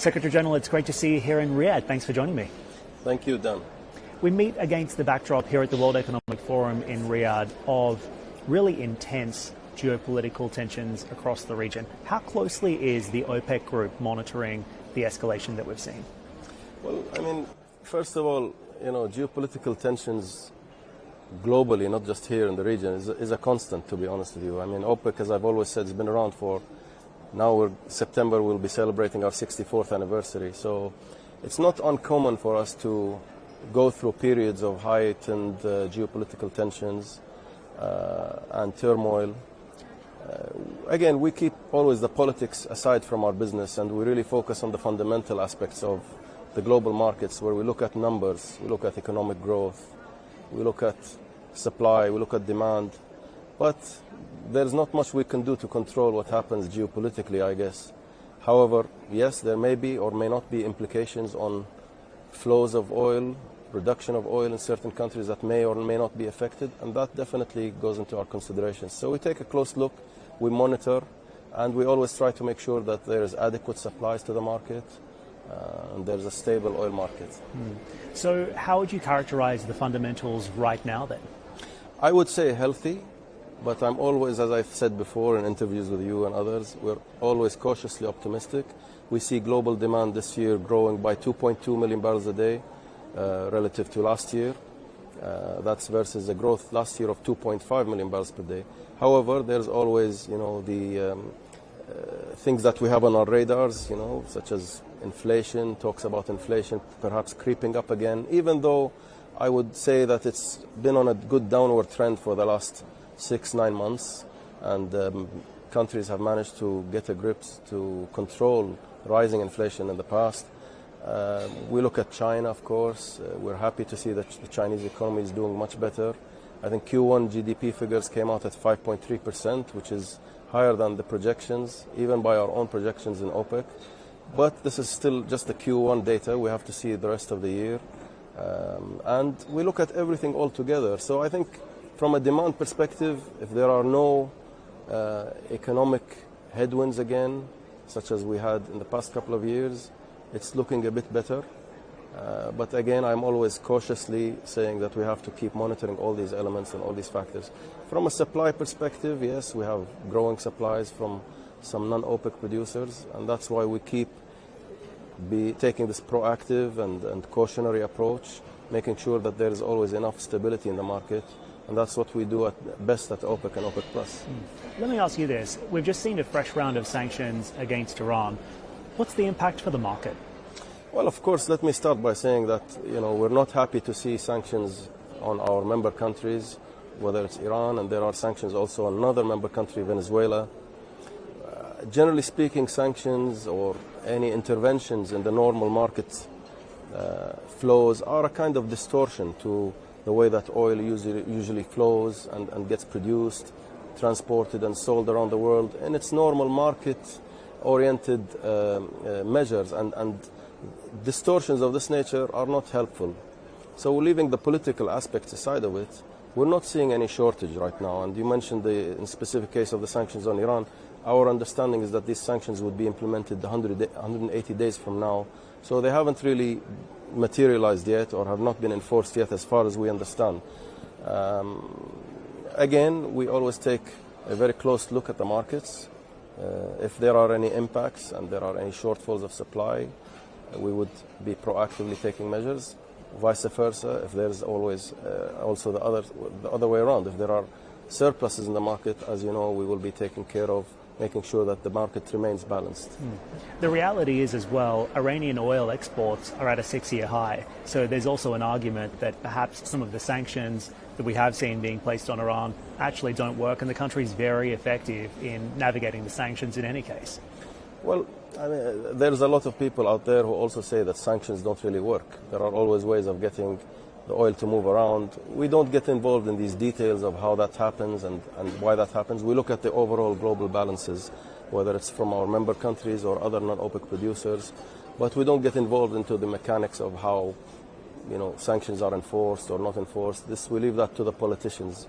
Secretary-General, it's great to see you here in Riyadh. Thanks for joining me. Thank you, Dan. We meet against the backdrop here at the World Economic Forum in Riyadh of really intense geopolitical tensions across the region. How closely is the OPEC group monitoring the escalation that we've seen? Well, I mean, first of all, geopolitical tensions globally, not just here in the region, is a constant, to be honest with you. I mean, OPEC, as I've always said, has been around for, September we'll be celebrating our 64th anniversary. So it's not uncommon for us to go through periods of heightened geopolitical tensions and turmoil. Again, we keep always the politics aside from our business, and we really focus on the fundamental aspects of the global markets, where we look at numbers, we look at economic growth, we look at supply, we look at demand. But there's not much we can do to control what happens geopolitically, I guess. However, yes, there may be or may not be implications on flows of oil, production of oil in certain countries that may or may not be affected, and that definitely goes into our considerations. So we take a close look, we monitor, and we always try to make sure that there is adequate supplies to the market and there's a stable oil market. So how would you characterize the fundamentals right now then? I would say healthy, but I'm always, as I've said before in interviews with you and others, we're always cautiously optimistic. We see global demand this year growing by 2.2 million barrels a day relative to last year. That's versus a growth last year of 2.5 million barrels per day. However, there's always, the things that we have on our radars, such as inflation, talks about inflation perhaps creeping up again, even though I would say that it's been on a good downward trend for the last 6-9 months, and countries have managed to get a grip to control rising inflation in the past. We look at China, of course. We're happy to see that the Chinese economy is doing much better. I think Q1 GDP figures came out at 5.3%, which is higher than the projections, even by our own projections in OPEC. But this is still just the Q1 data. We have to see the rest of the year. And we look at everything all together. So I think from a demand perspective, if there are no economic headwinds again, such as we had in the past couple of years, it's looking a bit better. But again, I'm always cautiously saying that we have to keep monitoring all these elements and all these factors. From a supply perspective, yes, we have growing supplies from some non-OPEC producers, and that's why we keep taking this proactive and cautionary approach, making sure that there is always enough stability in the market. And that's what we do at best at OPEC and OPEC+. Let me ask you this. We've just seen a fresh round of sanctions against Iran. What's the impact for the market? Well, of course, let me start by saying that, we're not happy to see sanctions on our member countries, whether it's Iran, and there are sanctions also on another member country, Venezuela. Generally speaking, sanctions or any interventions in the normal market flows are a kind of distortion to the way that oil usually flows and gets produced, transported and sold around the world in its normal market-oriented measures, and distortions of this nature are not helpful. So leaving the political aspects aside of it, we're not seeing any shortage right now. And you mentioned in specific case of the sanctions on Iran. Our understanding is that these sanctions would be implemented 180 days from now. So they haven't really materialized yet or have not been enforced yet as far as we understand. Again, we always take a very close look at the markets. If there are any impacts and there are any shortfalls of supply, we would be proactively taking measures. Vice versa, if there's always also the other way around. If there are surpluses in the market, as you know, we will be taking care of making sure that the market remains balanced. The reality is as well, Iranian oil exports are at a 6-year high. So there's also an argument that perhaps some of the sanctions that we have seen being placed on Iran actually don't work, and the country is very effective in navigating the sanctions in any case. Well, I mean, there's a lot of people out there who also say that sanctions don't really work. There are always ways of getting the oil to move around. We don't get involved in these details of how that happens and why that happens. We look at the overall global balances, whether it's from our member countries or other non-OPEC producers, but we don't get involved into the mechanics of how, sanctions are enforced or not enforced. We leave that to the politicians.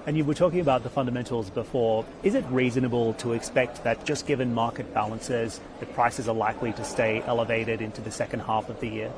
And you were talking about the fundamentals before. Is it reasonable to expect that just given market balances, the prices are likely to stay elevated into the second half of the year?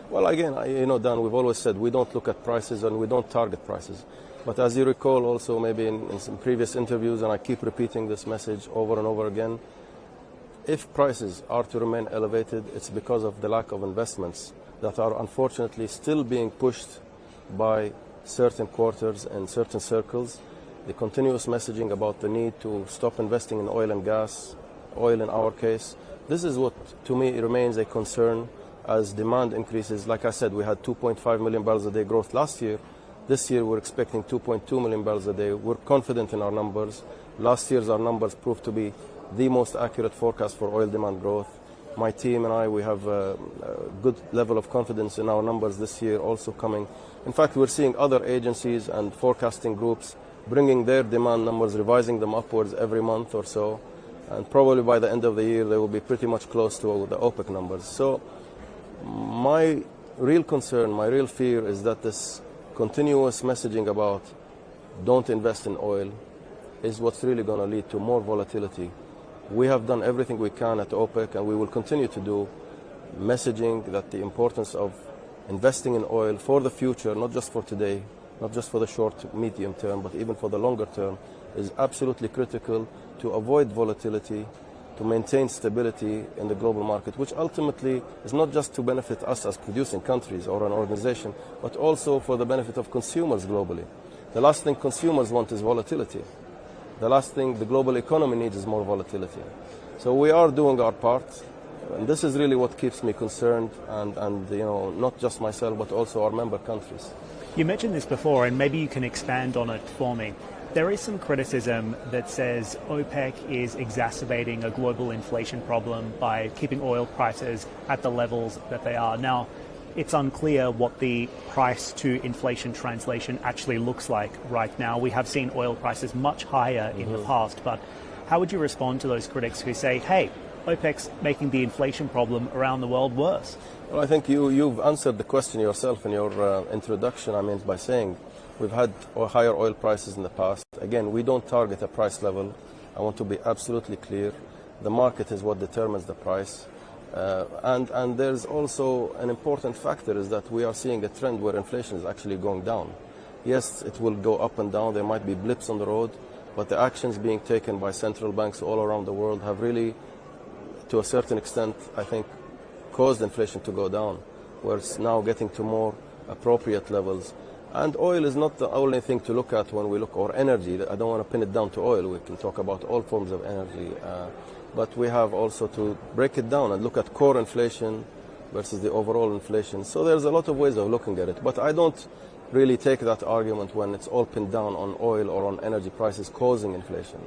Well, again, Dan, we've always said we don't look at prices and we don't target prices. But as you recall also maybe in some previous interviews, and I keep repeating this message over and over again, if prices are to remain elevated, it's because of the lack of investments that are unfortunately still being pushed by certain quarters and certain circles. The continuous messaging about the need to stop investing in oil and gas, oil in our case, this is what to me remains a concern as demand increases. Like I said, we had 2.5 million barrels a day growth last year. This year we're expecting 2.2 million barrels a day. We're confident in our numbers. Last year's our numbers proved to be the most accurate forecast for oil demand growth. My team and I, we have a good level of confidence in our numbers this year also coming. In fact, we're seeing other agencies and forecasting groups bringing their demand numbers, revising them upwards every month or so. And probably by the end of the year, they will be pretty much close to the OPEC numbers. So my real concern, my real fear is that this continuous messaging about don't invest in oil is what's really going to lead to more volatility. We have done everything we can at OPEC, and we will continue to do messaging that the importance of investing in oil for the future, not just for today, not just for the short, medium term, but even for the longer term, is absolutely critical to avoid volatility, to maintain stability in the global market, which ultimately is not just to benefit us as producing countries or an organization, but also for the benefit of consumers globally. The last thing consumers want is volatility. The last thing the global economy needs is more volatility. So we are doing our part, and this is really what keeps me concerned, and not just myself, but also our member countries. You mentioned this before, and maybe you can expand on it for me. There is some criticism that says OPEC is exacerbating a global inflation problem by keeping oil prices at the levels that they are. Now, it's unclear what the price to inflation translation actually looks like right now. We have seen oil prices much higher in the past, but how would you respond to those critics who say, hey, OPEC's making the inflation problem around the world worse? Well, I think you've answered the question yourself in your introduction, by saying we've had higher oil prices in the past. Again, we don't target a price level. I want to be absolutely clear. The market is what determines the price. And there's also an important factor is that we are seeing a trend where inflation is actually going down. Yes, it will go up and down. There might be blips on the road, but the actions being taken by central banks all around the world have really, to a certain extent, I think, caused inflation to go down, where it's now getting to more appropriate levels. And oil is not the only thing to look at when we look, or energy. I don't want to pin it down to oil. We can talk about all forms of energy. But we have also to break it down and look at core inflation versus the overall inflation. So there's a lot of ways of looking at it. But I don't really take that argument when it's all pinned down on oil or on energy prices causing inflation.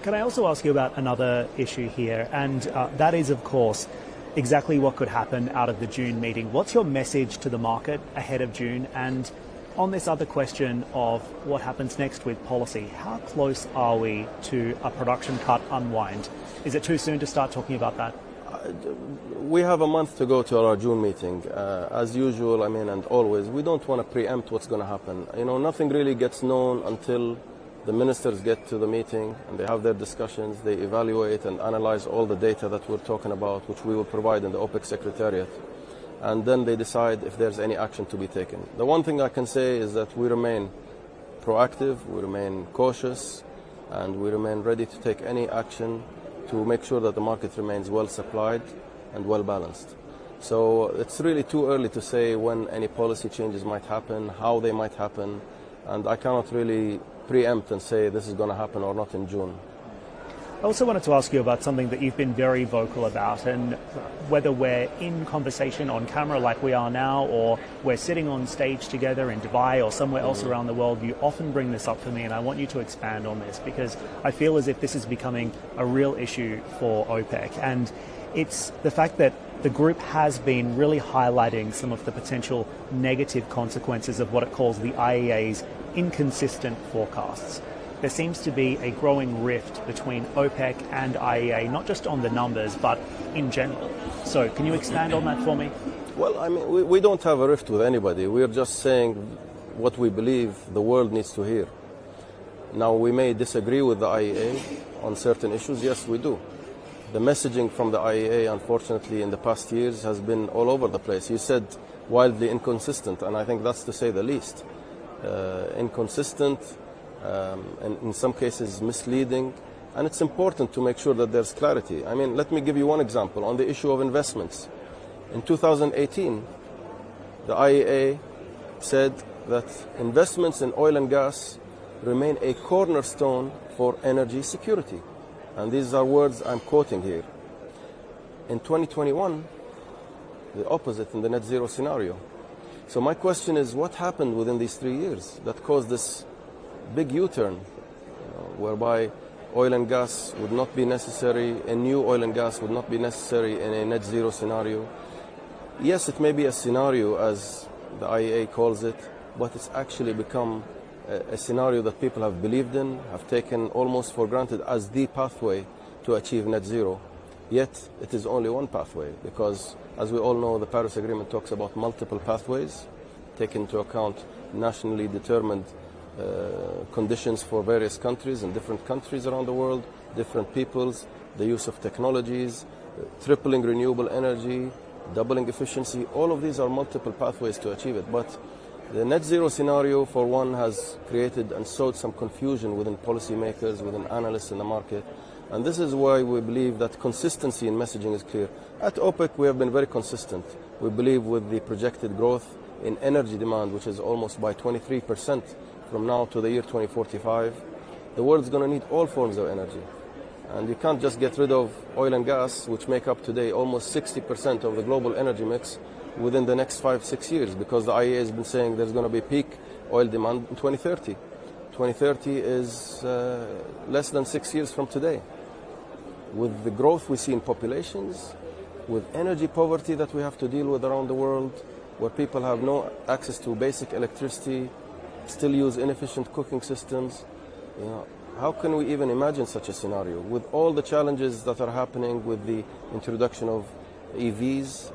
Can I also ask you about another issue here? And that is, of course, exactly what could happen out of the June meeting. What's your message to the market ahead of June? And on this other question of what happens next with policy, how close are we to a production cut unwind? Is it too soon to start talking about that? We have a month to go to our June meeting. As usual, and always, we don't want to preempt what's going to happen. Nothing really gets known until the ministers get to the meeting and they have their discussions. They evaluate and analyze all the data that we're talking about, which we will provide in the OPEC Secretariat. And then they decide if there's any action to be taken. The one thing I can say is that we remain proactive, we remain cautious, and we remain ready to take any action to make sure that the market remains well supplied and well balanced. So it's really too early to say when any policy changes might happen, how they might happen, and I cannot really preempt and say this is going to happen or not in June. I also wanted to ask you about something that you've been very vocal about, and whether we're in conversation on camera like we are now, or we're sitting on stage together in Dubai or somewhere else around the world, you often bring this up for me, and I want you to expand on this because I feel as if this is becoming a real issue for OPEC. And it's the fact that the group has been really highlighting some of the potential negative consequences of what it calls the IEA's inconsistent forecasts. There seems to be a growing rift between OPEC and IEA, not just on the numbers, but in general. So can you expand on that for me? Well, we don't have a rift with anybody. We're just saying what we believe the world needs to hear. Now, we may disagree with the IEA on certain issues. Yes, we do. The messaging from the IEA, unfortunately, in the past years has been all over the place. You said wildly inconsistent, and I think that's to say the least. Inconsistent, and in some cases misleading, and it's important to make sure that there's clarity. I mean, let me give you one example on the issue of investments. In 2018, the IEA said that investments in oil and gas remain a cornerstone for energy security. And these are words I'm quoting here. In 2021, the opposite in the net zero scenario. So my question is, what happened within these 3 years that caused this big U-turn, whereby oil and gas would not be necessary, and new oil and gas would not be necessary in a net zero scenario? Yes, it may be a scenario, as the IEA calls it, but it's actually become a scenario that people have believed in, have taken almost for granted as the pathway to achieve net zero. Yet it is only one pathway, because as we all know, the Paris Agreement talks about multiple pathways, taking into account nationally determined conditions for various countries and different countries around the world, different peoples, the use of technologies, tripling renewable energy, doubling efficiency. All of these are multiple pathways to achieve it. But the net zero scenario, for one, has created and sowed some confusion within policymakers, within analysts in the market. And this is why we believe that consistency in messaging is clear. At OPEC, we have been very consistent. We believe with the projected growth in energy demand, which is almost by 23% from now to the year 2045, the world is going to need all forms of energy. And you can't just get rid of oil and gas, which make up today almost 60% of the global energy mix, within the next 5-6 years, because the IEA has been saying there's going to be peak oil demand in 2030. 2030 is less than 6 years from today. With the growth we see in populations, with energy poverty that we have to deal with around the world, where people have no access to basic electricity, still use inefficient cooking systems, how can we even imagine such a scenario? With all the challenges that are happening with the introduction of EVs,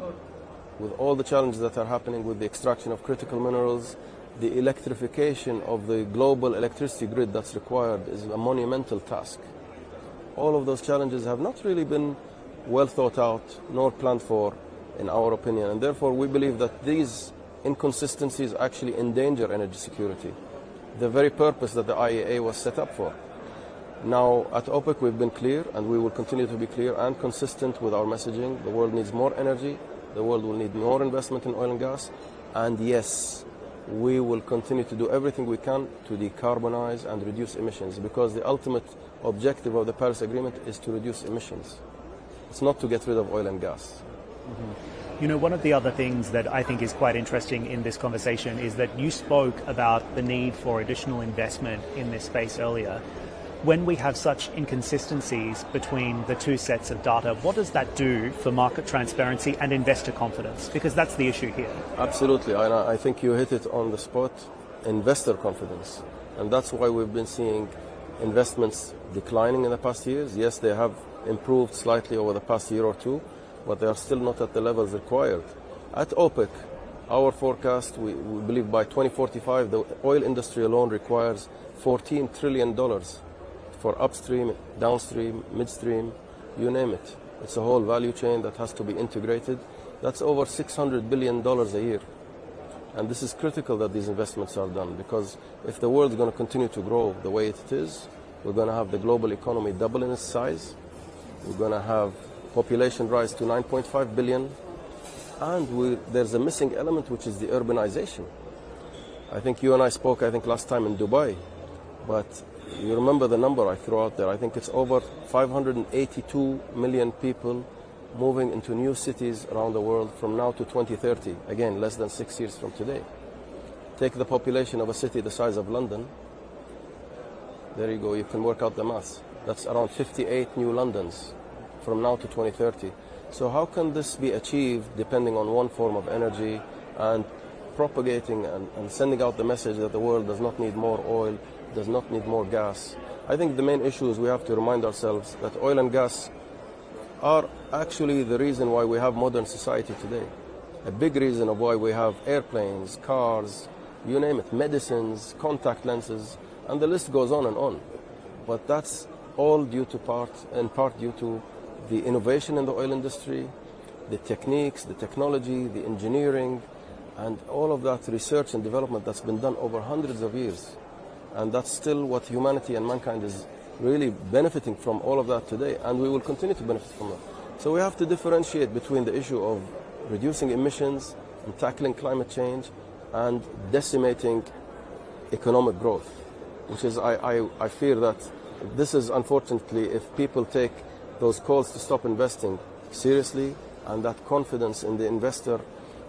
with all the challenges that are happening with the extraction of critical minerals, the electrification of the global electricity grid that's required is a monumental task. All of those challenges have not really been well thought out nor planned for, in our opinion, and therefore we believe that these inconsistencies actually endanger energy security, the very purpose that the IEA was set up for. Now, at OPEC, we've been clear, and we will continue to be clear and consistent with our messaging. The world needs more energy. The world will need more investment in oil and gas. And yes, we will continue to do everything we can to decarbonize and reduce emissions, because the ultimate objective of the Paris Agreement is to reduce emissions. It's not to get rid of oil and gas. Mm-hmm. One of the other things that I think is quite interesting in this conversation is that you spoke about the need for additional investment in this space earlier. When we have such inconsistencies between the two sets of data, what does that do for market transparency and investor confidence? Because that's the issue here. Absolutely. I think you hit it on the spot. Investor confidence. And that's why we've been seeing investments declining in the past years. Yes, they have improved slightly over the past year or two, but they are still not at the levels required. At OPEC, our forecast, we believe by 2045, the oil industry alone requires $14 trillion for upstream, downstream, midstream, you name it. It's a whole value chain that has to be integrated. That's over $600 billion a year. And this is critical that these investments are done, because if the world is going to continue to grow the way it is, we're going to have the global economy double in its size. We're going to have population rise to 9.5 billion. And there's a missing element, which is the urbanization. I think you and I spoke, last time in Dubai. But you remember the number I threw out there. I think it's over 582 million people moving into new cities around the world from now to 2030. Again, less than 6 years from today. Take the population of a city the size of London. There you go, you can work out the maths. That's around 58 new Londons from now to 2030. So how can this be achieved depending on one form of energy and propagating and sending out the message that the world does not need more oil, does not need more gas? I think the main issue is we have to remind ourselves that oil and gas are actually the reason why we have modern society today. A big reason of why we have airplanes, cars, you name it, medicines, contact lenses. And the list goes on and on. But that's all due to in part due to the innovation in the oil industry, the techniques, the technology, the engineering, and all of that research and development that's been done over hundreds of years. And that's still what humanity and mankind is really benefiting from, all of that today, and we will continue to benefit from that. So we have to differentiate between the issue of reducing emissions and tackling climate change and decimating economic growth, which is, I fear that this is, unfortunately, if people take those calls to stop investing seriously and that confidence in the investor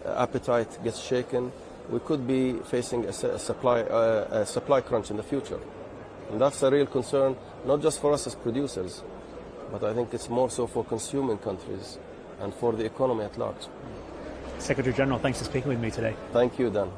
appetite gets shaken, we could be facing a supply crunch in the future. And that's a real concern, not just for us as producers, but I think it's more so for consuming countries and for the economy at large. Secretary-General, thanks for speaking with me today. Thank you, Dan.